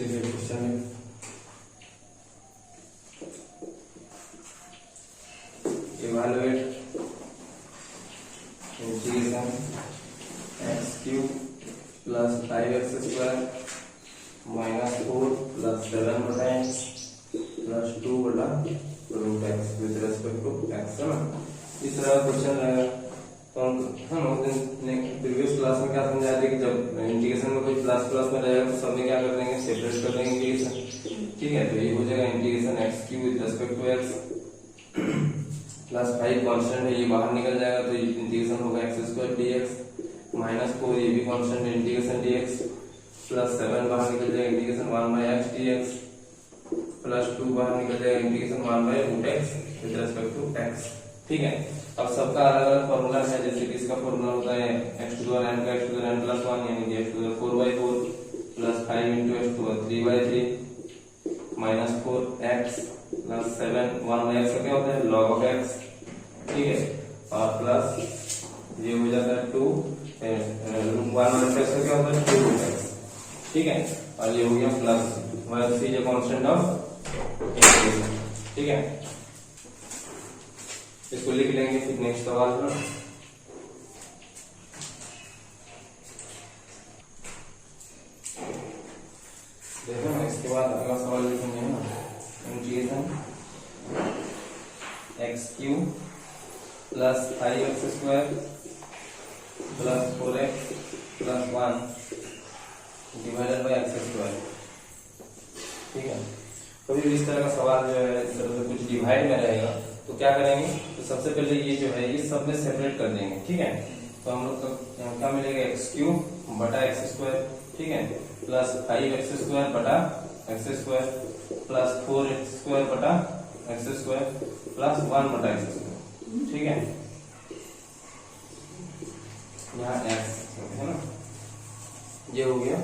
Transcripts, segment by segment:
देखिए क्वेश्चन में evaluate integration x cube plus 5x square minus 4 plus 7 बटा x plus 2 बटा root x with respect to x, है ना। इस तरह का क्वेश्चन रहेगा। तो हम प्रीवियस क्लास में क्या समझाया था कि जब इंटीग्रेशन में कोई प्लस प्लस में रहेगा तो सब में क्या कर देंगे, सेपरेट कर देंगे इंटीग्रेशन। ठीक है, तो ये हो जाएगा integration x cube with respect to x plus 5 constant है, ये बाहर निकल जाएगा तो इंटीग्रेशन होगा एक्स स्क्वायर डीएक्स माइनस 4, ये भी कांस्टेंट है, इंटीग्रेशन डीएक्स प्लस 7 बाहर निकल जाएगा, integration 1 by x dx plus 2 बाहर निकल जाएगा, integration 1 by root x with respect to x. ठीक है, अब सबका अलग अलग फॉर्मूला है। जैसे कि इसका फॉर्मूला होता है x to the power n का x to the n plus 1 यानी कि x to the 4/4 plus 5 into x to the 3/3 minus 4x plus 7 1 by x का क्या होता है log ऑफ x। ठीक है, और प्लस ये हो जाता है 2 1 बाय x का क्या होता है 2 रूट x। ठीक है, और ये हो गया प्लस 1 सी जो कांस्टेंट ऑफ इंटीग्रेशन। ठीक है, इसको लिख लेंगे। फिर नेक्स्ट सवाल पर देखो ना, इसके बाद अगला सवाल लिखेंगे ना, integration x cube plus 5x square plus 4x plus 1 divided by x square. ठीक है, कभी भी इस तरह का सवाल जो है इस तरह से कुछ डिवाइड में रहेगा तो क्या करेंगे, तो सबसे पहले ये जो है ये सब में सेपरेट कर देंगे। ठीक है, तो हम लोग को क्या मिलेगा एक्स क्यूब बटा एक्स स्क्वायर, ठीक है, प्लस 5x स्क्वायर बटा x square plus 4x square बटा एक्स स्क्वायर प्लस 1 बटा एक्स स्क्वायर। ठीक है, यहाँ x है ना, ये हो गया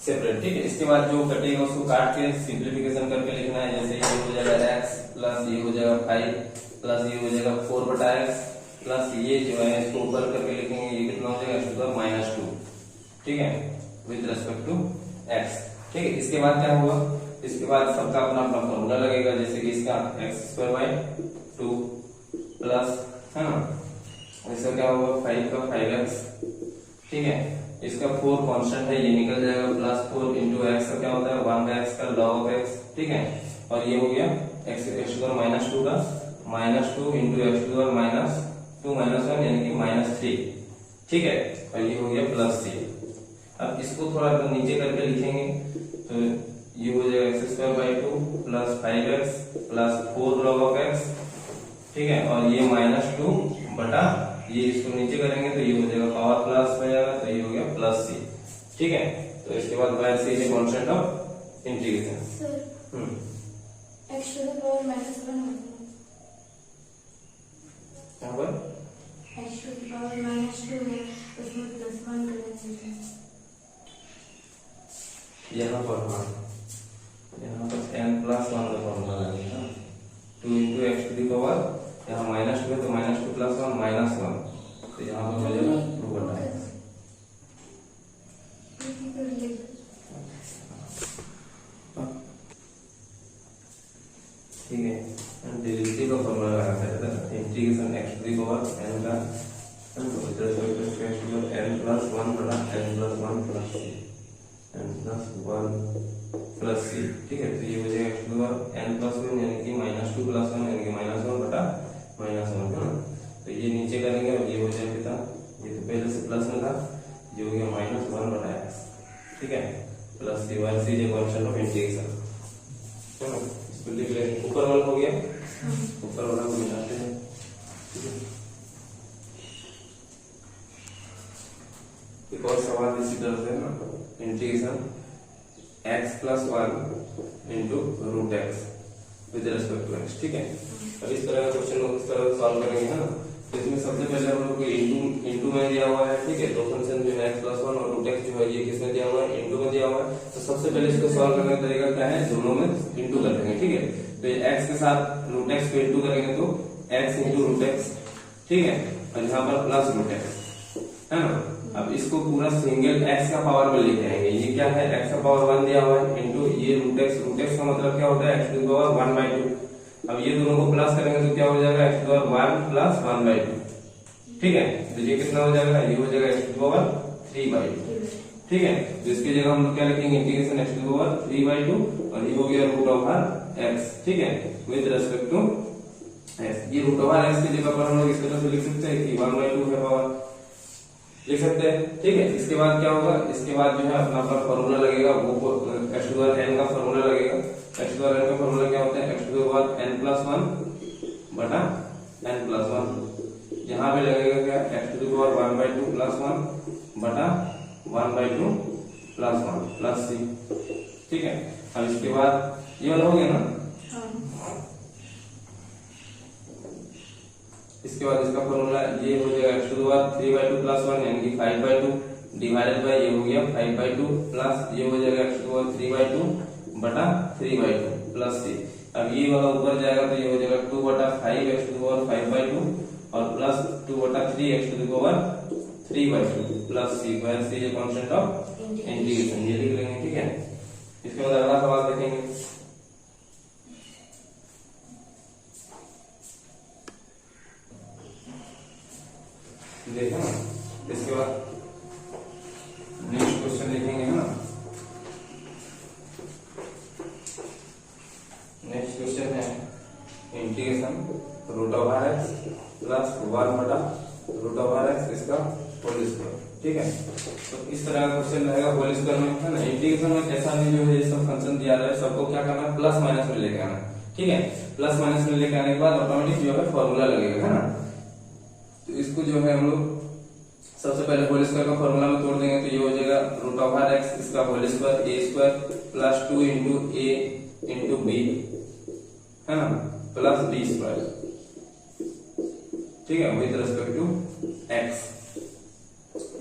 सेपरेट। ठीक है, इसके बाद जो कटेगा उसको काट के सिंप्लीफिकेशन करके लिखना है। जैसे ये हो जाएगा x प्लस ये हो जाएगा 5 प्लस ये हो जाएगा 4 बटा x प्लस ये जो है इसको ऊपर करके लिखेंगे, ये कितना हो जाएगा x टू माइनस 2। ठीक है, विद रेस्पेक्ट टू x। ठीक है, इसके बाद क्या होगा, इसके बाद सबका अपना अपना फॉर्मूला लगेगा। जैसे कि इसका x स्क्वायर बाय 2 प्लस, है ना, इसका क्या होगा 5 का 5x। ठीक है, इसका 4 कांस्टेंट है, ये निकल जाएगा प्लस 4 इंटू एक्स का क्या होता है 1 बाय एक्स का लॉग ऑफ एक्स। ठीक है, और ये हो गया एक्स टू द माइनस 2 का minus 2 into x to the minus 2 minus 1 यानी कि माइनस 3। ठीक है, और ये हो गया प्लस 3। अब इसको थोड़ा नीचे करके लिखेंगे तो ये हो जाएगा x square by 2 plus 5x plus 4 log of x. ठीक है, और ये माइनस 2 बटा ये इसको नीचे करेंगे तो ये हो जाएगा पावर प्लस हो जाएगा, तो ये हो गया प्लस सी। ठीक है, तो इसके बाद by c is constant of integration. x to the power minus 1 यहाँ पर x to the power minus 2 है, उसमें प्लस 1 करना चाहिए। यहाँ पर हाँ, यहाँ पर n प्लस 1 का फॉर्मूला लगेगा 2 into x to the power, यहाँ माइनस 2 है तो माइनस 2 प्लस 1 माइनस 1, तो यहाँ पर हो जाएगा 2 बटा एक्स। ठीक है, डेरिवेटिव का फॉर्मूला लगाना है integration x to the power n का n प्लस 1 बटा n plus 1 plus c n plus 1 plus c। ठीक है, तो ये हो जाएगा x to the power n plus 1 यानी कि माइनस 2 प्लस 1 यानी कि माइनस 1 बटा माइनस 1, है ना। तो ये नीचे करेंगे और ये हो जाएगा, ये तो पहले से प्लस में था, ये हो गया माइनस 1 बटा एक्स। ठीक है, प्लस सी 1 सी जो कांस्टेंट ऑफ इंटीग्रेशन, है ना। इसको लिख लेंगे, ऊपर वाला हो गया, ऊपर वाला को मिलाते हैं। ठीक है, एक और सवाल इसी तरह से ना, integration x plus 1 into root x with respect to x. ठीक है, अब इस तरह का क्वेश्चन को इस तरह सॉल्व करेंगे ना, तो इसमें सबसे पहले हम लोग को इंटू में दिया हुआ है। ठीक है, दो फंक्शन जो है x प्लस 1 और रूट एक्स जो है ये किसमें दिया हुआ है, इंटू में दिया हुआ है। तो सबसे पहले इसको सॉल्व करने का तरीका क्या है, दोनों में इंटू कर देंगे। ठीक है, तो ये x के साथ रूट एक्स को इंटू करेंगे तो x इंटू रूट एक्स। ठीक है, और यहाँ पर प्लस रूट एक्स। है ना। अब इसको पूरा सिंगल x का पावर में लेके आएंगे। ये क्या है, x का पावर 1 दिया हुआ है इनटू ये रूट x का मतलब क्या होता है x टू द पावर 1/2। अब ये दोनों को प्लस करेंगे तो क्या हो जाएगा x to the power 1 plus 1/2। ठीक है, तो ये कितना हो जाएगा, ये हो जाएगा x टू द पावर 3/2। ठीक है, तो इसकी जगह हम लोग क्या लिखेंगे, integration x to the power 3/2 और ये हो गया रूट ओवर x। ठीक है, विद रिस्पेक्ट टू x। ये रूट ओवर x की जगह पर हम लोग इस तरह से लिख सकते हैं कि 1/2 है पावर, लिख सकते हैं। ठीक है, इसके बाद क्या होगा, इसके बाद जो है अपना फॉर्मूला लगेगा, वो x to the power n का फॉर्मूला लगेगा। x to the power n का फॉर्मूला क्या होता है, x to the power n plus 1 बटा n प्लस 1। यहाँ पे लगेगा क्या, x to the power 1/2 plus 1 बटा 1/2 प्लस 1 प्लस c। ठीक है, अब इसके बाद ये वाला हो गया ना। इसके बाद इसका फॉर्मूला ये हो जाएगा x to the power 3/2 plus 1 यानी कि 5/2 डिवाइडेड बाय ये हो गया 5/2 प्लस ये हो जाएगा x टू द पावर 3/2 बटा 3/2 प्लस c। अब ये वाला ऊपर जाएगा तो ये हो जाएगा 2 बटा 5 x टू द पावर 5/2 और प्लस 2 बटा 3 x to the power 3/2 plus c, where c is constant of integration. ये लिख लेंगे। ठीक है, इसके बाद अगला सवाल देखेंगे। देखो ना, इसके बाद नेक्स्ट क्वेश्चन लिखेंगे है ना। नेक्स्ट क्वेश्चन है integration root over x plus 1 बटा रूट ओवर x इसका होल स्क्वायर। ठीक है, तो इस तरह का क्वेश्चन रहेगा होल स्क्वायर में, है ना। इंटीग्रेशन में कैसा भी जो है ये सब फंक्शन दिया रहा है, सबको क्या करना है, प्लस माइनस में लेके आना। ठीक है, प्लस माइनस में लेके आने के बाद ऑटोमेटिक जो है फॉर्मूला लगेगा, है ना। तो इसको जो है हम लोग सबसे पहले होल स्क्वायर का फॉर्मूला में तोड़ देंगे तो ये हो जाएगा रूट ओवर x इसका whole square a square plus 2 into a into b, है ना, प्लस b स्क्वायर। ठीक है, विद रिस्पेक्ट टू x।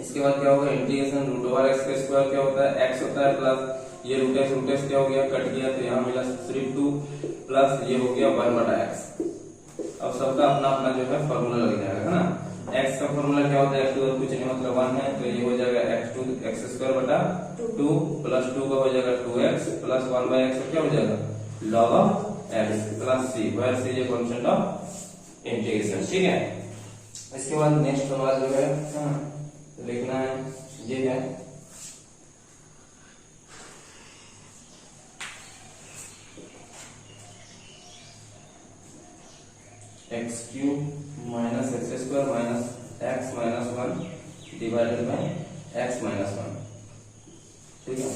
इसके बाद क्या होगा, इंटीग्रेशन रूट ओवर x का स्क्वायर क्या होता है, x होता है प्लस ये रूट x क्या हो गया, कट गया तो यहाँ मिला सिर्फ 2 प्लस ये हो गया 1 बटा x। अब सबका अपना अपना जो है फॉर्मूला लग जाएगा, है ना। x का फॉर्मूला क्या होता है, x टू कुछ नहीं मतलब 1 है तो ये हो जाएगा x स्क्वायर बटा 2 प्लस 2 का हो जाएगा 2x प्लस 1 बाय x क्या हो जाएगा log of x plus c, where c is constant of integration. ठीक है, इसके बाद नेक्स्ट सवाल जो है लिखना है, ये है x cube minus x square minus x minus 1 divided by x minus 1। ठीक है,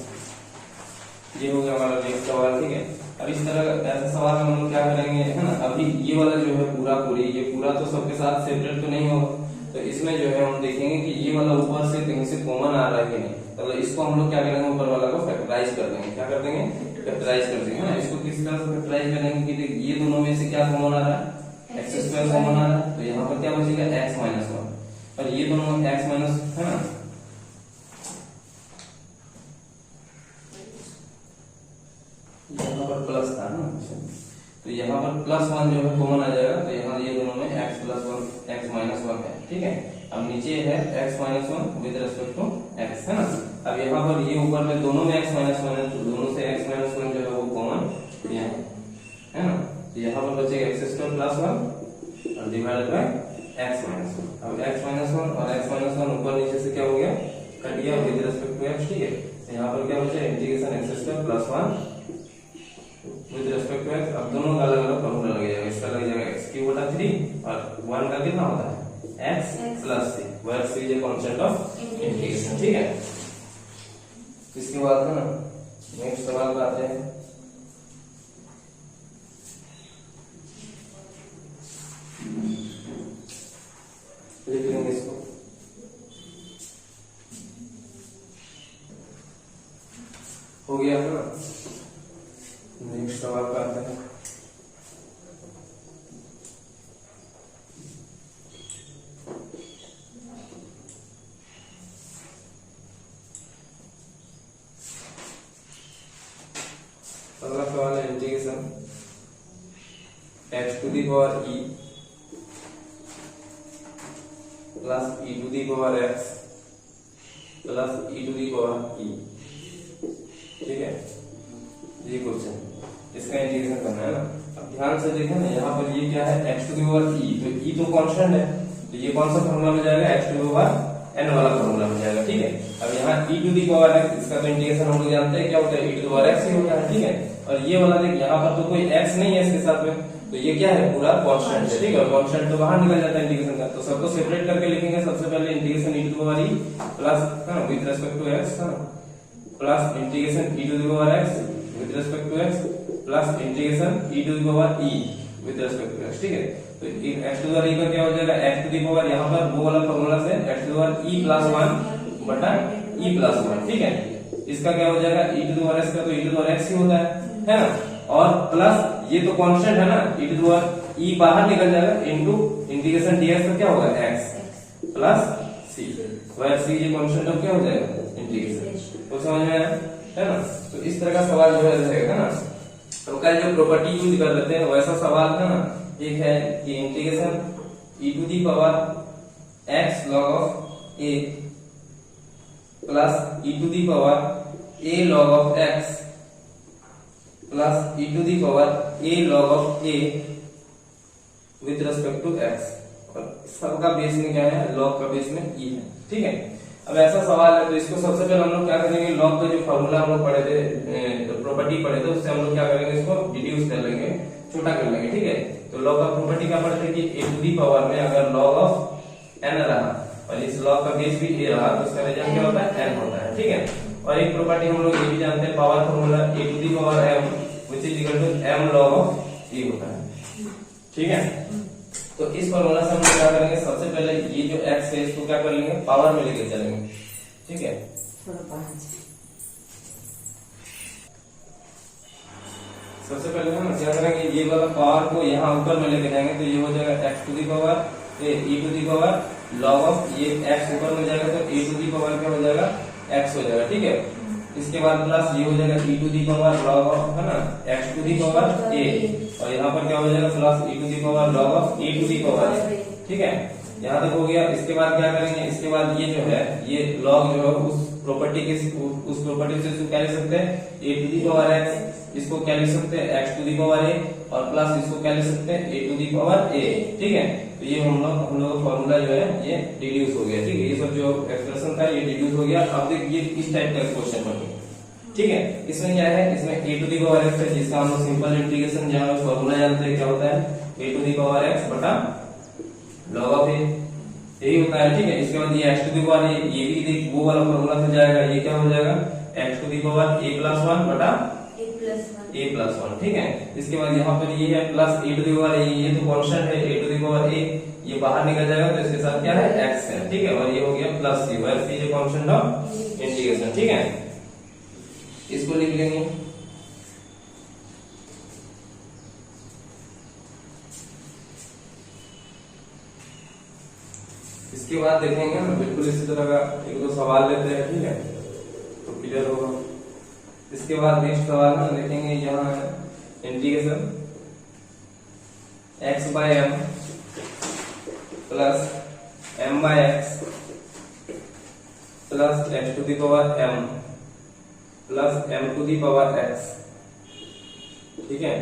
ये हो गया हमारा नेक्स्ट सवाल। ठीक है, अब इस तरह का ऐसे सवाल में हम लोग क्या करेंगे, है ना। अभी ये वाला जो है ये पूरा तो सबके साथ सेपरेट तो नहीं होगा, तो इसमें जो है हम देखेंगे कि ये वाला ऊपर से कहीं से कॉमन आ रहा है कि नहीं। तो इसको हम लोग क्या करेंगे, ऊपर वाला को फैक्टराइज कर देंगे। क्या कर देंगे, फैक्टराइज कर देंगे, है ना। इसको किस तरह से फैक्टराइज करेंगे कि ये दोनों में से क्या कॉमन आ रहा है, एक्स स्क्वायर कॉमन आ रहा है, तो यहाँ पर क्या बचेगा x माइनस 1 और ये दोनों x माइनस, है ना, यहाँ पर प्लस था ना, तो यहाँ पर प्लस 1 जो है कॉमन आ जाएगा, तो यहाँ ये दोनों में x प्लस 1 x माइनस 1 है। ठीक है, अब नीचे है x minus 1 with respect to x, है ना। अब यहाँ पर ये ऊपर में दोनों में x माइनस 1 है, तो दोनों से x माइनस 1 जो है वो कॉमन यहाँ है ना, तो यहाँ पर बचेगा x स्क्वायर प्लस 1 और डिवाइडेड बाय x माइनस 1। अब x माइनस 1 और x माइनस 1 ऊपर नीचे से क्या हो गया, कट गया विद रिस्पेक्ट टू x। ठीक है, तो यहाँ पर क्या बचा, integration x square plus 1 with respect to x। अब दोनों का अलग अलग फॉर्मूला लग जाएगा, इसका लग जाएगा x क्यूब बटा 3 और 1 का कितना होता है x plus c, where c is constant of integration. ठीक है, इसके बाद है ना नेक्स्ट सवाल पे आते हैं। लिख लेंगे इसको, हो गया है ना। नेक्स्ट सवाल पे आते हैं। अगला सवाल है integration x to the power e plus e to the power x plus e to the power e। ठीक है, ये क्वेश्चन इसका इंटीग्रेशन करना है ना। अब ध्यान से देखें ना, यहाँ पर ये क्या है x to the power e, तो e तो कांस्टेंट है, तो ये कौन सा फॉर्मूला में जाएगा, x to the power n वाला फॉर्मूला में जाएगा। ठीक है, अब यहाँ e to the power x, इसका तो इंटीग्रेशन हम लोग जानते हैं क्या होता है, e to the power x ही होता है। ठीक है, और ये वाला देख यहाँ पर तो कोई x नहीं है इसके साथ में, तो ये क्या है पूरा कांस्टेंट है। ठीक है, कांस्टेंट तो बाहर निकल जाता है इंटीग्रेशन का, तो सबको सेपरेट करके लिखेंगे। सबसे पहले integration e to the power e plus with respect to x plus integration e to the power x with respect to x plus integration e to the power e with respect to x। ठीक है, तो x to the power e का क्या हो जाएगा, x to the power यहाँ पर वो वाला फॉर्मूला से x to the power e plus 1 बटा e प्लस 1। ठीक है, इसका क्या हो जाएगा e to the power x का तो e to the power x ही होता है ना, और प्लस ये तो कांस्टेंट है ना, e to the power e बाहर निकल जाएगा इनटू इंटीग्रेशन dx का क्या होगा x प्लस c, वह c ये कांस्टेंट अब क्या हो जाएगा इंटीग्रेशन। तो समझ में आया है ना। तो इस तरह का सवाल जो है रहेगा ना, तो कल जो प्रॉपर्टी यूज कर लेते हैं वैसा सवाल है ना। एक है कि integration e to the power x log of a plus e to the power a log of x plus e to the power a log of a with respect to x, और सबका base में क्या है, log का base में e है। ठीक है, अब ऐसा सवाल है तो इसको सबसे पहले हम लोग क्या करेंगे, log का जो फॉर्मूला हम लोग पढ़े थे, प्रॉपर्टी पढ़े थे, उससे हम लोग क्या करेंगे, इसको डिड्यूस कर लेंगे, छोटा कर लेंगे। ठीक है, तो log का प्रॉपर्टी क्या पढ़ते हैं कि a टू दी पावर में अगर log ऑफ n रहा और इस log का बेस भी a रहा तो उसका रिजल्ट क्या होता है, n होता है। ठीक है, और एक प्रॉपर्टी हम लोग ये भी जानते हैं, power formula a to the power m which is equal to m log of e होता है। ठीक है, तो इस फॉर्मूला से हम लोग क्या करेंगे, सबसे पहले ये जो x है इसको क्या कर लेंगे, पावर में लेके चलेंगे। ठीक है, सबसे पहले हम क्या करेंगे, ये वाला पावर को यहाँ ऊपर में लेके जाएंगे तो ये हो जाएगा x to the power e to the power log of, ये x ऊपर में जाएगा तो e टू दी पावर क्या हो जाएगा, x हो जाएगा। ठीक है, इसके बाद प्लस ये हो जाएगा e to the power log of, है ना, x to the power a, और यहाँ पर क्या हो जाएगा plus e to the power log of a to the power. ठीक है, यहाँ तक हो गया। इसके बाद क्या करेंगे, इसके बाद ये जो है ये log जो है उस प्रॉपर्टी से इसको क्या लिख सकते हैं, a to the power x, इसको क्या लिख सकते हैं x to the power a, और प्लस इसको क्या लिख सकते हैं a to the power a। ठीक है, तो ये हम लोग का फॉर्मूला जो है ये डिड्यूस हो गया। ठीक है, ये सब जो एक्सप्रेशन था ये डिड्यूस हो गया। अब देखिए इस टाइप का क्वेश्चन पढ़ेंगे। ठीक है, इसमें क्या है, इसमें a to the power x है जिसका हम लोग सिंपल इंटीग्रेशन जहाँ फॉर्मूला जानते हैं क्या होता है, a to the power x बटा log ऑफ a, यही होता है। ठीक है, इसके बाद ये x टू दी पावर ये भी देख वो वाला फॉर्मूला से जाएगा, ये क्या हो जाएगा x to the power a plus 1 बटा a प्लस 1। ठीक है, इसके बाद यहाँ पर ये है plus a to the power ये तो कांस्टेंट है, a to the power a ये बाहर निकल जाएगा तो इसके साथ क्या है x है। ठीक है, और ये हो गया plus c, where c is constant of integration. ठीक है, इसको लिख लेंगे। इसके बाद देखेंगे ना बिल्कुल इसी तरह का एक दो सवाल लेते हैं। ठीक है, तो क्लियर होगा। इसके बाद नेक्स्ट सवाल ना देखेंगे, यहाँ है integration x by m plus m by x plus x to the power m plus m to the power x। ठीक है,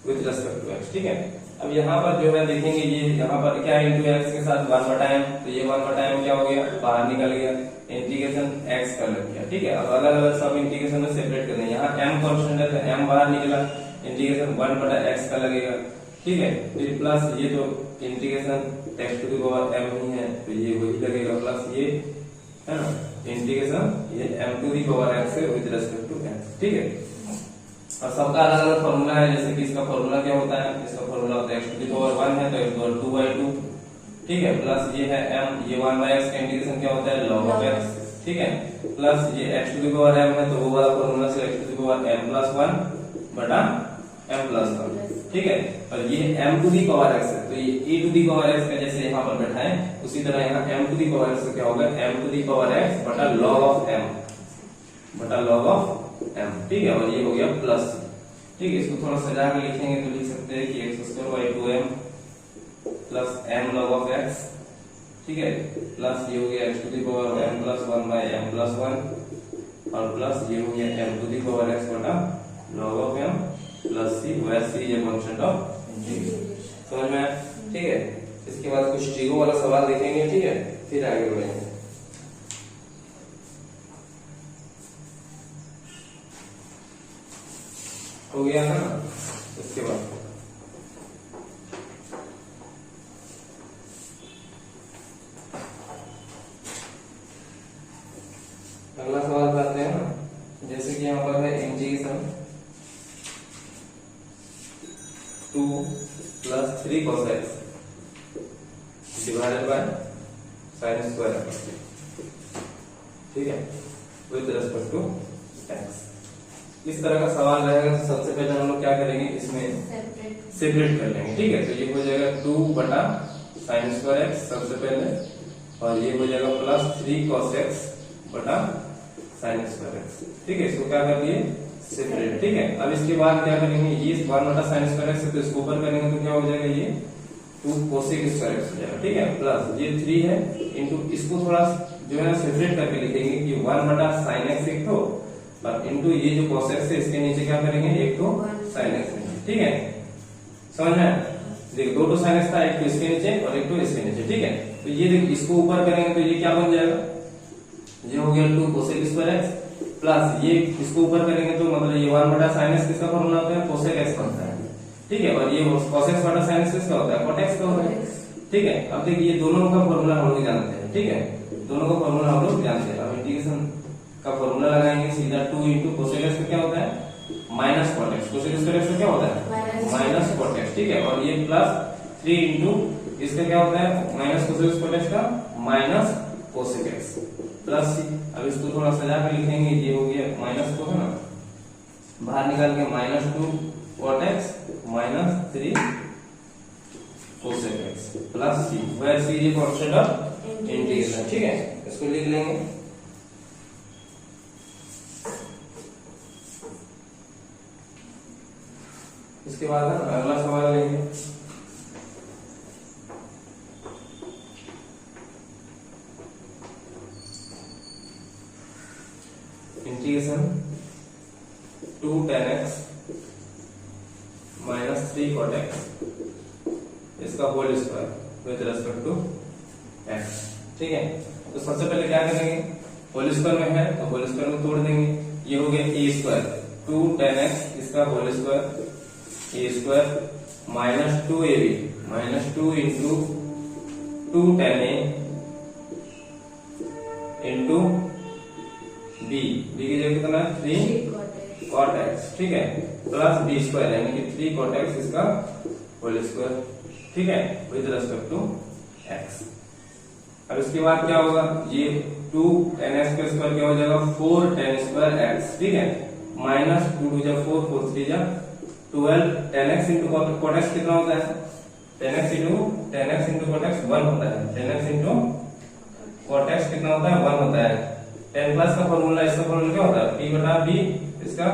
विद रिस्पेक्ट टू x। ठीक है, अब यहाँ पर जो है देखेंगे ये यहाँ पर क्या इंटू x के साथ 1 बटा m, तो ये 1 बटा m क्या हो गया, बाहर निकल गया, इंटीग्रेशन x कर लिया। ठीक है, अब अलग अलग सब इंटीग्रेशन में सेपरेट करना है। यहाँ m कांस्टेंट है तो m बाहर निकला, इंटीग्रेशन 1 बटा x का लगेगा। ठीक है, फिर प्लस ये तो integration x to the power m ही है तो ये वही लगेगा, प्लस ये है ना इंटीग्रेशन ये m to the power x है विद रिस्पेक्ट टू x। ठीक है, और सबका अलग अलग फॉर्मूला है, जैसे कि इसका फॉर्मूला क्या होता है, इसका फॉर्मूला होता है x टू दी पावर 1 है तो x पावर 2/2। ठीक है, प्लस ये है m, ये 1/x का इंटीग्रेशन क्या होता है log ऑफ x। ठीक है, प्लस ये x to the power m है तो वो वाला फॉर्मूला से x to the power m plus 1 बटा m प्लस 1। ठीक है, और ये m to the power x है तो ये e to the power x का जैसे यहाँ पर बैठा है उसी तरह यहाँ m to the power x क्या होगा, m to the power x बटा log ऑफ m बटा log ऑफ m। ठीक है, और ये हो गया प्लस। ठीक है, इसको थोड़ा सजा के लिखेंगे तो लिख सकते हैं कि x² by 2m plus m log of x ठीक है, प्लस ये हो गया x to the power m plus 1 by m plus 1 और प्लस ये हो गया m to the power x बटा log of m plus c, where c ये फंक्शन ऑफ इंटीग्रेशन। समझ में आया? ठीक है, इसके बाद कुछ ट्रिगो वाला सवाल देखेंगे, ठीक है, फिर आगे बढ़ेंगे। हो गया ना? इसके बाद अगला सवाल करते हैं ना, जैसे कि यहाँ पर है integration 2 plus 3 cos x divided by sin square, ठीक है, विद रिस्पेक्ट टू x। इस तरह का सवाल रहेगा तो सबसे पहले हम लोग क्या करेंगे, इसमें सेपरेट कर लेंगे, ठीक है। तो ये हो जाएगा 2 बटा sin स्क्वायर x सबसे पहले, और ये हो जाएगा प्लस 3 cos x बटा sin स्क्वायर x, ठीक है। इसको क्या कर लिए, सेपरेट, ठीक है। अब इसके बाद क्या करेंगे, ये 1 बटा sin स्क्वायर x, तो इसको ऊपर करेंगे तो क्या हो जाएगा, ये 2 cosec स्क्वायर x हो जाएगा, ठीक है, प्लस ये 3 है इंटू, इसको थोड़ा जो है ना सेपरेट करके लिखेंगे कि 1 बटा sin x एक तो, और इंटू ये जो cos x है इसके नीचे क्या करेंगे, एक तो sin x नीचे, ठीक है। समझ में? देखो 2 तो sin x था, एक तो इसके नीचे और एक तो इसके नीचे, ठीक है। तो ये देखो इसको ऊपर करेंगे तो ये क्या बन जाएगा, ये हो गया 2 cosec स्क्वायर x प्लस ये इसको ऊपर करेंगे तो मतलब ये 1 बटा sin x किसका फॉर्मूला होता है, cosec x बनता है, ठीक है। और ये cos x बटा sin x किसका होता है, cot x का होता है, ठीक है। अब देखिए ये दोनों का फॉर्मूला हम लोग जानते हैं, ठीक है, दोनों का फॉर्मूला हम लोग जानते हैं। अब इंटीग्रेशन का फॉर्मूला लगाएंगे सीधा 2 into cosec x का क्या होता है, minus cot x, cosec square x का क्या होता है, माइनस cot x, ठीक है। और ये प्लस 3 into इसका क्या होता है, माइनस cosec स्क्वायर x का minus cosec x plus c। अब इसको थोड़ा सजा कर लिखेंगे, ये हो गया माइनस को है ना बाहर निकाल के minus 2 cot x minus 3 cosec x plus c, where c is constant of integration, ठीक है। इसको लिख लेंगे। इसके बाद अगला सवाल लेंगे, integration 2 tan x minus 3 cot x इसका whole square with respect to x, ठीक है। तो सबसे पहले क्या करेंगे, होल स्क्वायर में है तो होल स्क्वायर को तोड़ देंगे, ये हो गया a स्क्वायर 2 tan x इसका whole square a square minus 2ab minus 2 into 2 tan a into b की जगह कितना है 3 cot x, ठीक है, प्लस b स्क्वायर यानी कि 3 cot x इसका होल स्क्वायर, ठीक है, विद रिस्पेक्ट टू x। अब इसके बाद क्या होगा, ये 2 tan x का स्क्वायर क्या हो जाएगा 4 tan स्क्वायर x, ठीक है, माइनस 2 2 जा 4 4 3 जा 12 tan x into cot x कितना होता है, tan x into cot x 1 होता है, tan x into cot x कितना होता है 1 होता है। tan प्लस का फॉर्मूला, इसका फॉर्मूला क्या होता है p बटा b, इसका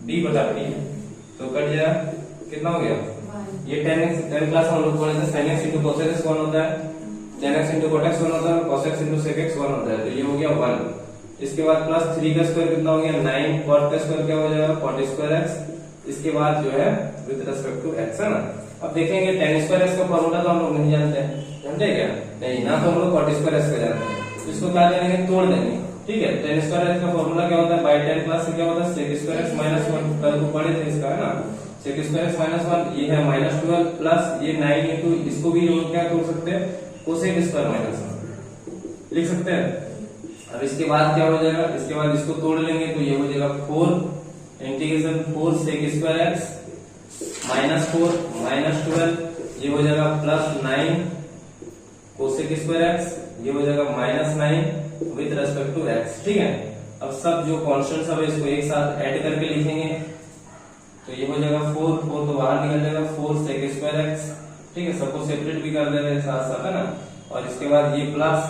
b बटा p, तो कट जाएगा कितना हो गया, ये tan प्लस हम लोग बोले थे sin x into cos x 1 होता है, tan x into cot x 1 होता है, cos x into sec x 1 होता है, तो ये हो गया 1। इसके बाद प्लस 3 का स्क्वायर कितना हो गया 9, cot का स्क्वायर क्या हो जाएगा cot स्क्वायर x, इसके बाद जो है विद रिस्पेक्ट टू x, है ना। अब देखेंगे tan स्क्वायर x का फॉर्मूला तो हम लोग नहीं जानते हैं, जानते हैं क्या, नहीं ना, तो हम लोग cot स्क्वायर x का जानते हैं, तो इसको क्या करेंगे, तोड़ देंगे, ठीक है। tan स्क्वायर x का फॉर्मूला क्या होता है, बाय tan प्लस से क्या होता है sec स्क्वायर x माइनस 1, कल को पढ़े थे इसका, है ना, sec स्क्वायर x माइनस 1, ये है माइनस 12 प्लस ये 9 इंटू, इसको भी लोग क्या तोड़ सकते हैं, cosec स्क्वायर माइनस 1 लिख सकते हैं। अब इसके बाद क्या हो जाएगा, इसके बाद इसको तोड़ लेंगे तो ये हो जाएगा 4 integration 4 sec square x minus 4 minus 12, ये हो जाएगा प्लस 9 cosec स्क्वायर x, ये हो जाएगा minus 9 with respect to x, ठीक है। अब सब जो कांस्टेंट सब है इसको एक साथ ऐड करके लिखेंगे, तो ये हो जाएगा 4 4 तो बाहर निकल जाएगा 4 sec स्क्वायर x, ठीक है, सबको सेपरेट भी कर दे रहे हैं साथ साथ, है ना। और इसके बाद ये प्लस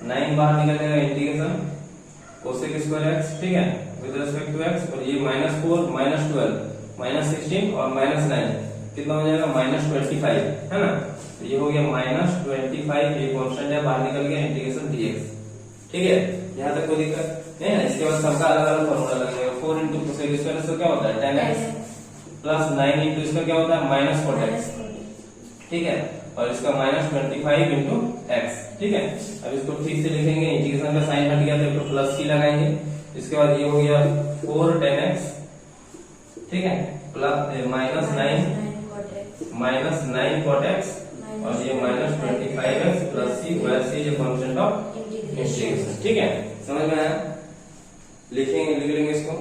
9 बाहर निकल जाएगा इंटीग्रेशन cosec स्क्वायर x, ठीक है, विद रिस्पेक्ट टू x, और ये माइनस 4 माइनस 12 माइनस 16 और माइनस 9 कितना हो जाएगा -25 है ना। तो ये हो गया -25, ये कांस्टेंट है बाहर निकल गया, इंटीग्रेशन dx। ठीक है, यहाँ तक कोई दिक्कत नहीं है। इसके बाद सबका अलग अलग फॉर्मूला लगेगा। 4 इंटू कोसेक स्क्वायर इसका क्या होता है 10x प्लस 9 इंटू इसका क्या होता है -4x। ठीक है, और इसका -25 इंटू x। ठीक है, अब इसको ठीक से लिखेंगे, इंटीग्रेशन का साइन हट गया तो प्लस की लगाएंगे। इसके बाद ये हो गया 4 10x, ठीक है, प्लस -9 cot x और ये -25x plus c wire c जो फंक्शन ऑफ इंटीग्रेशन। ठीक है, समझ में आया? लिखेंगे, लिख लेंगे इसको।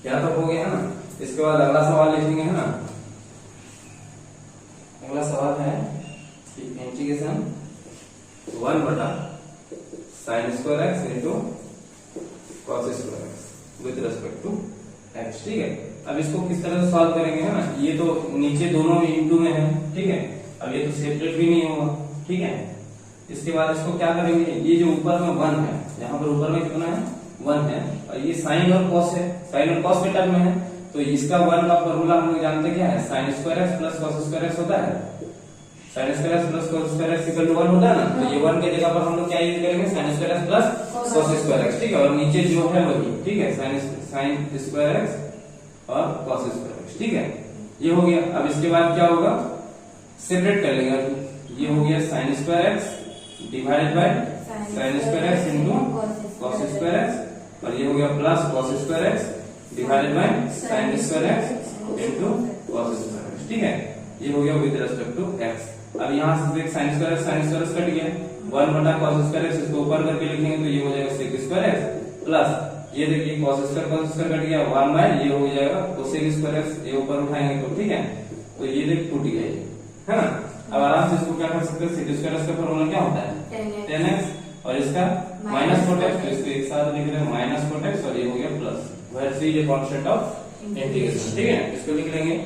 यहाँ तक हो गया है ना। इसके बाद अगला सवाल लिखेंगे है ना। अगला सवाल है integration 1/sin² x into cos² x with respect to x। ठीक है, अब इसको किस तरह से सॉल्व करेंगे है ना। ये तो नीचे दोनों इंटू में है, ठीक है, अब ये तो सेपरेट भी नहीं होगा। ठीक है, इसके बाद इसको क्या करेंगे, ये जो ऊपर में 1 है, यहाँ पर ऊपर में कितना है 1 है, और ये साइन और कॉस है, साइन और कॉस के टर्म में है। तो इसका 1 का फॉर्मूला हम लोग जानते क्या है, sin² x plus cos² x होता है। sin² x plus cos² x equal to 1 होता है ना। तो ये 1 के जगह पर हम लोग क्या यूज करेंगे, sin² x plus cos² x। ठीक है, और नीचे जो है वही, ठीक है, sin² x और cos² x। ठीक है, ये हो गया। अब इसके बाद क्या होगा, सेपरेट कर लेंगे। ये हो गया sin² x divided by sin² x into cos² x, और ये हो गया plus cos² x divided by sin² x into cos²। ठीक है, ये हो गया विद रेस्पेक्ट टू x। अब यहाँ से देख sin² x कट गया, 1/cos² x इसको ऊपर करके लिखेंगे तो ये हो जाएगा sec² x प्लस ये देखिए cos² कट गया 1 बाय ये हो जाएगा cosec² x, ये ऊपर उठाएंगे तो ठीक है, तो ये देख टूट गया है ना। अब आराम से इसको क्या कर सकते हैं, sec² x का फॉर्मूला क्या होता है 10x और इसका -4x, तो इसको एक साथ लिख रहे हैं -4x और ये हो गया प्लस वेयर सी ये कांस्टेंट ऑफ इंटीग्रेशन। ठीक है, इसको लिख लेंगे।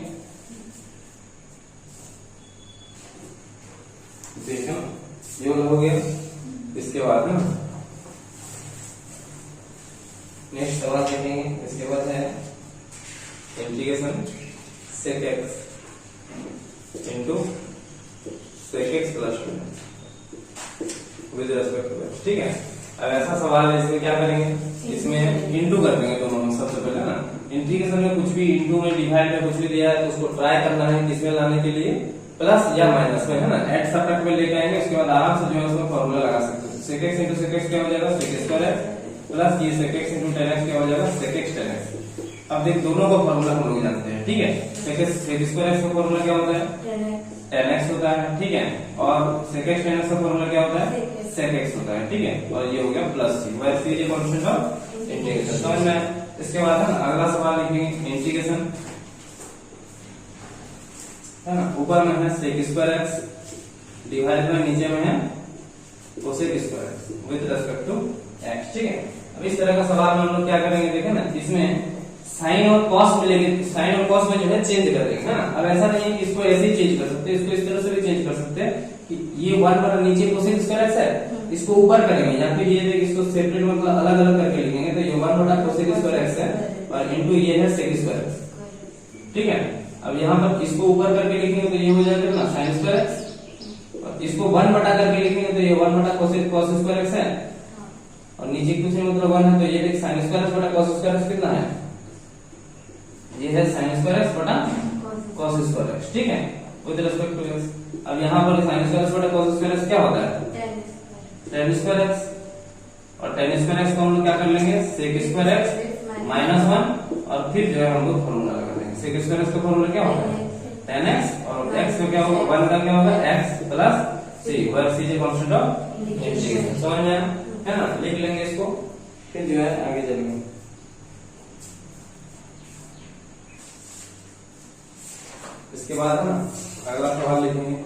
देखो ये हो गया। इसके बाद ना नेक्स्ट सवाल देखेंगे। इसके बाद है integration sec x into sec x plus 2 with respect to x। ठीक है, अब ऐसा सवाल है इसमें क्या करेंगे, इसमें इंटू कर देंगे दोनों में। सबसे पहले ना इंटीग्रेशन में कुछ भी इंटू में डिवाइड में कुछ भी दिया है तो उसको ट्राई करना है किसमें लाने के लिए, प्लस या माइनस में है ना। एट सब्ट्रैक्ट में लेके आएंगे, उसके बाद आराम से जो है उसमें फॉर्मूला लगा सकते हैं। sec x into sec x क्या हो जाएगा sec² x प्लस ये sec x into tan x क्या हो जाएगा sec x tan x। अब देख दोनों का फॉर्मूला हम लोग जानते हैं। ठीक है, sec² x का फॉर्मूला क्या होता है tan x होता है। ठीक है, और sec x tan x का फॉर्मूला क्या होता है sec x होता है। ठीक है, और ये हो गया प्लस c वेयर c ये कांस्टेंट ऑफ इंटीग्रेशन। समझ में आया? इसके बाद है ना अगला सवाल लिखेंगे इंटीग्रेशन है ना। ऊपर में है sec² x डिवाइडेड बाय नीचे में है cosec² x with respect to x। ठीक है, अब इस तरह का सवाल में हम लोग क्या करेंगे, देखें ना, इसमें साइन और कॉस में लेके साइन और कॉस में जो है चेंज कर देंगे है ना। अब ऐसा नहीं है कि इसको ऐसे ही चेंज कर सकते, इसको इस तरह से भी चेंज कर सकते हैं कि ये 1 बटा नीचे cosec² x है, इसको ऊपर करेंगे, या फिर ये देख इसको सेपरेट मतलब अलग अलग करके लिखेंगे तो ये 1 बटा cosec² x है और इंटू ये है sec² x। ठीक है, अब यहाँ पर इसको ऊपर करके लिखेंगे तो ये हो जाएगा ना sin² x, और इसको 1 बटा करके लिखेंगे तो ये 1 बटा cos² x है, और नीचे कुछ नहीं मतलब 1 है तो ये देख sin² x बटा cos² x कितना है, ये है sin² x बटा cos² x। ठीक है, विद रिस्पेक्ट टू x। अब यहाँ पर sin² x बटा cos² x क्या होता है tan² x, और tan² x को हम लोग क्या कर लेंगे sec² x -1, और फिर जो है हम लोग फॉर्मूला लगा देंगे। sec² x का फॉर्मूला क्या होता है tan x, और x का क्या होगा 1 का क्या होगा x plus c where c is constant of integration. समझ में आया है ना। लिख लेंगे इसको, फिर जो है आगे चलेंगे। इसके बाद है ना अगला सवाल लिखेंगे।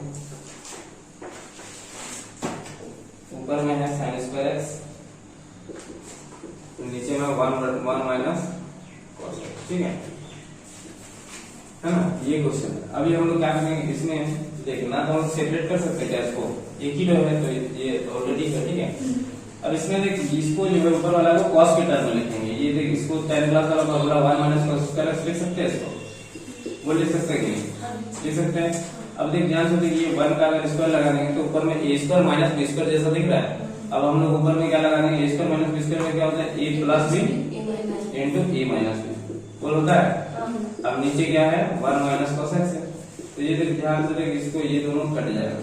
ऊपर में है sin² x, नीचे में 1 माइनस cos x। ठीक है ना, ये क्वेश्चन है। अभी हम लोग क्या करेंगे, इसमें देखना तो हम सेपरेट कर सकते हैं क्या इसको, एक ही है तो ये ऑलरेडी है। ठीक है, अब इसमें देख इसको जो है ऊपर वाला को cos के टर्म में लिखेंगे। ये देख इसको tan क्लास वाला formula 1 minus cos square x लिख सकते हैं इसको, वो लिख सकते हैं कि नहीं लिख सकते हैं। अब देख ध्यान से देख ये 1 का अगर स्क्वायर लगा देंगे तो ऊपर में a square minus b square जैसा दिख रहा है। अब हम लोग ऊपर में क्या लगा देंगे, a square minus b square में क्या होता है a plus b into a minus b बोल होता है। अब नीचे क्या है 1 माइनस cos x है, तो ये देख ध्यान से देख इसको ये दोनों कट जाएगा,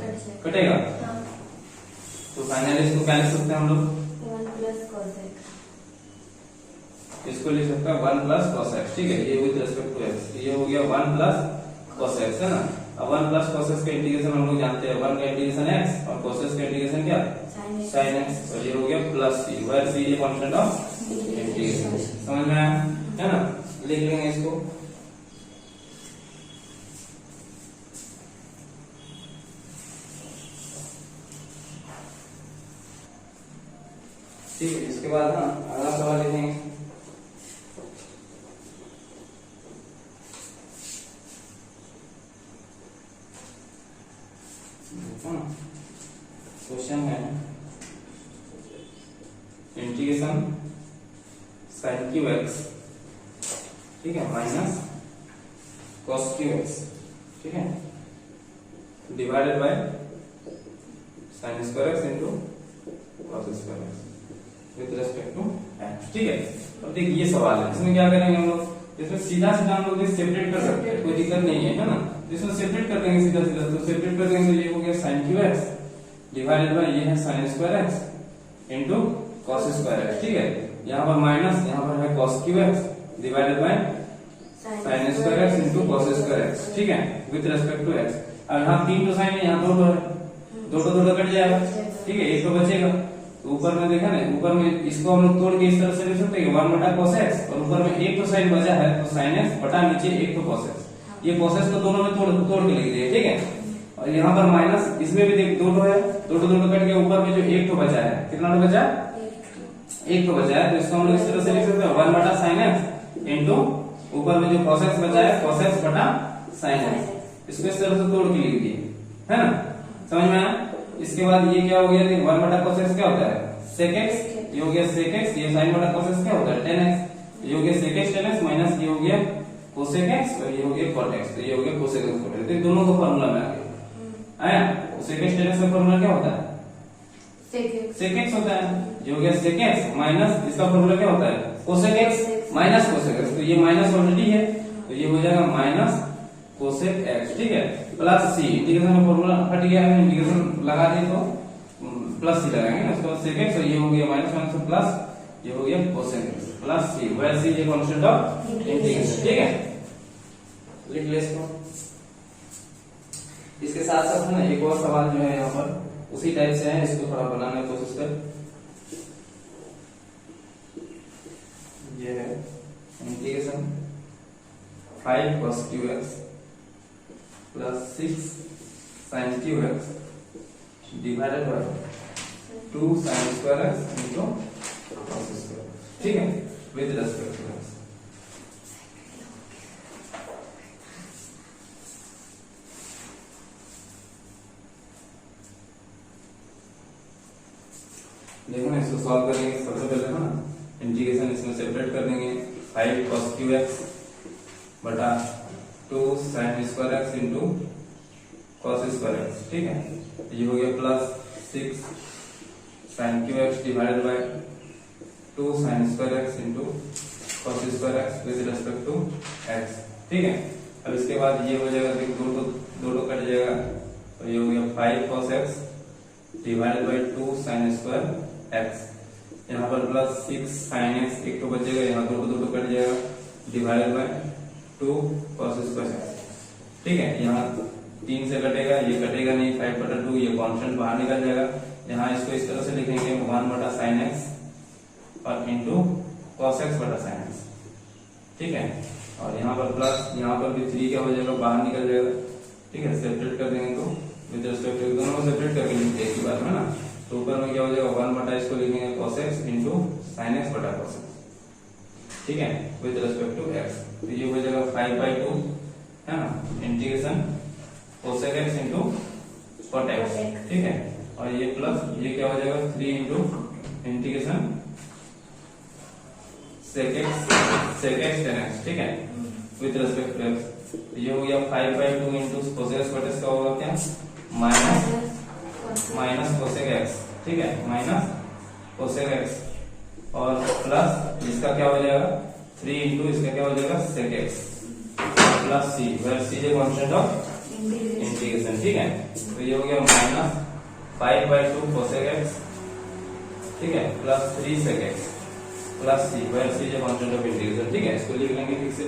कटेगा तो फाइनली इसको क्या लिख सकते हैं हम लोग, 1 प्लस cos x, इसको लिख सकते हैं 1 प्लस cos x। ठीक है, ये विद रिस्पेक्ट टू x, ये हो गया 1 प्लस cos x है ना। अब 1 प्लस cos x का इंटीग्रेशन हम लोग जानते हैं, 1 का इंटीग्रेशन x और cos x का इंटीग्रेशन क्या sin x, और ये हो गया plus c, where c is function of integration. समझ में आया है ना, लिख लेंगे इसको। ठीक है, इसके बाद ना अगला सवाल लिखेंगे। क्वेश्चन है इंटीग्रेशन sin क्यू एक्स, ठीक है, माइनस cos क्यू एक्स, ठीक है, divided by sin square x into cos square x with respect to x। ठीक है, अब देख ये सवाल है, इसमें क्या करेंगे हम लोग, इसमें सीधा सीधा हम लोग सेपरेट कर सकते हैं, कोई दिक्कत नहीं है ना। इसमें सेपरेट कर देंगे सीधा सीधा, तो सेपरेट कर देंगे तो ये हो गया sin cube x divided bye ये है sin square x into cos square x. ठीक है, यहाँ पर माइनस, यहाँ पर है cos Q x divided by sin square x into cos square x. ठीक है, विद रिस्पेक्ट टू x। अब यहाँ 3 तो साइन है, यहाँ 2 है, 2 कट जाएगा। ठीक है, एक तो बचेगा, तो ऊपर में देखा ना, ऊपर में इसको हम लोग तोड़ के इस तरह से लिख सकते हैं 1 बटा cos x, और ऊपर में एक तो साइन बचा है तो sin x बटा नीचे एक तो cos x। ये cos x को दोनों में तोड़ के लिख दिए। ठीक है, और यहाँ पर माइनस, इसमें भी देख 2 है, 2 कट गया, ऊपर में जो एक तो बचा है, कितना तो बचा, एक तो बचा है, तो इसको हम लोग इस तरह से लिख सकते हैं 1 बटा sin x इनटू ऊपर में जो cos x बचा है cos x बटा sin x। इसको इस तरह से तोड़ के लिख दिए, है ना, समझ में आया। इसके बाद ये क्या हो गया, 1 बटा cos x क्या होता है sec x, ये हो गया sec x, ये sin बटा cos x क्या होता है tan x, ये हो गया sec x tan x minus ये हो गया cosec x और ये हो गया cot x, तो ये हो गया cosec x cot x। तो दोनों का फार्मूला में आ गया, आया। sec x tan x का फार्मूला क्या होता है sec x होता है, ये हो गया sec x माइनस इसका फार्मूला क्या होता है cosec x minus cosec x, तो ये माइनस ऑलरेडी है तो ये हो जाएगा माइनस cosec x। ठीक है, प्लस c, इंटीग्रेशन का फार्मूला हट गया है, इंटीग्रेशन लगा दिए तो प्लस c लगाएंगे ना, उसके बाद sec x और ये हो गया माइनस माइनस से प्लस, ये हो गया cosec x plus c, where c is constant of integration. ठीक है, लिख ले इसको। इसके साथ साथ ना एक और सवाल जो है यहाँ पर उसी टाइप से है, इसको थोड़ा बनाने की कोशिश कर। ये है integration 5 cos Q x plus 6 sin cube x divided by 2 sin square x into cos square. ठीक है, विद रिस्पेक्ट टू x। देखो ना, इसको सॉल्व करेंगे। सबसे पहले ना इंटीग्रेशन इसमें सेपरेट कर देंगे, 5 cos क्यू एक्स बटा 2 sin square x into cos square x. ठीक है, ये हो गया plus 6 sin cube x divided by 2 sin square x into cos square x with respect to x। ठीक है, अब इसके बाद ये हो जाएगा, देखो दो कट जाएगा, तो ये हो गया 5 cos x divided by 2 sin square x, यहाँ पर प्लस 6 sin x, एक तो बचेगा, यहाँ दो कट जाएगा, divided by 2 cos square x। ठीक है, यहाँ 3 से कटेगा, ये कटेगा नहीं, 5 बटा 2 ये कांस्टेंट बाहर निकल जाएगा। यहाँ इसको इस तरह से लिखेंगे 1 बटा sin x और इंटू cos x बटा sin x। ठीक है, और यहाँ पर प्लस, यहाँ पर भी 3 क्या हो जाएगा, बाहर निकल जाएगा। ठीक है, सेपरेट कर देंगे तो विद रिस्पेक्ट टू दोनों को सेपरेट करके लिखते हैं एक ही बार में ना, तो ऊपर में क्या हो जाएगा 1 बटा इसको लिखेंगे cos x into sin x बटा cos x। ठीक है, विद रिस्पेक्ट टू x, तो ये हो जाएगा 5/2 है ना, integration cosec x into cot x। ठीक है, और ये प्लस ये क्या हो जाएगा 3 into integration sec x tan x, ठीक है, विथ रेस्पेक्ट टू x। ये हो गया 5/2 इंटू कोसेक x बटे इसका होगा क्या, माइनस कोसेक x, ठीक है, माइनस कोसेक x और प्लस इसका क्या हो जाएगा 3 इंटू इसका क्या हो जाएगा sec x plus c, where c is constant of integration, ठीक है। तो ये हो गया माइनस 5/2 कोसेक x, ठीक है, plus 3 sec x plus c, where c is constant of integration, ठीक है। इसको लिख लेंगे ठीक से।